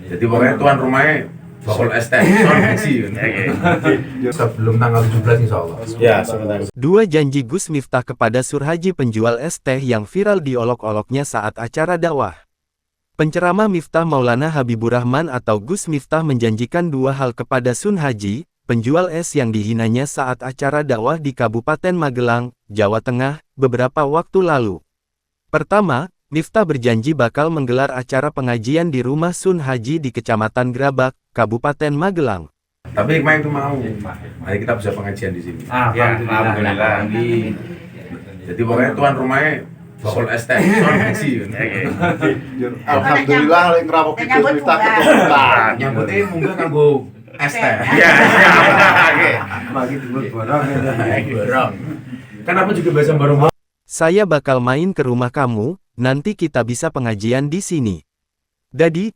Jadi pokoknya tuan rumahnya bakul es teh soal haji. Sebelum tanggal 17 insya Allah. Ya, sebentar. Dua janji Gus Miftah kepada Surhaji penjual es teh yang viral diolok-oloknya saat acara dakwah. Penceramah Miftah Maulana Habibur Rahman atau Gus Miftah menjanjikan dua hal kepada Sun Haji, penjual es yang dihinanya saat acara dakwah di Kabupaten Magelang, Jawa Tengah, beberapa waktu lalu. Pertama, Miftah berjanji bakal menggelar acara pengajian di rumah Sun Haji di Kecamatan Grabak, Kabupaten Magelang. Tapi hikmah itu mau. Mari kita bisa pengajian di sini. Alhamdulillah. Jadi pokoknya tuan rumahnya bakul es teh soal haji. Alhamdulillah lek ngrampok Gus Miftah keturunan. Nyambutnya munggah kanggo es teh. Ya, oke. Bagi borong. Kan aku juga biasa bareng. Saya bakal main ke rumah kamu, nanti kita bisa pengajian di sini. Jadi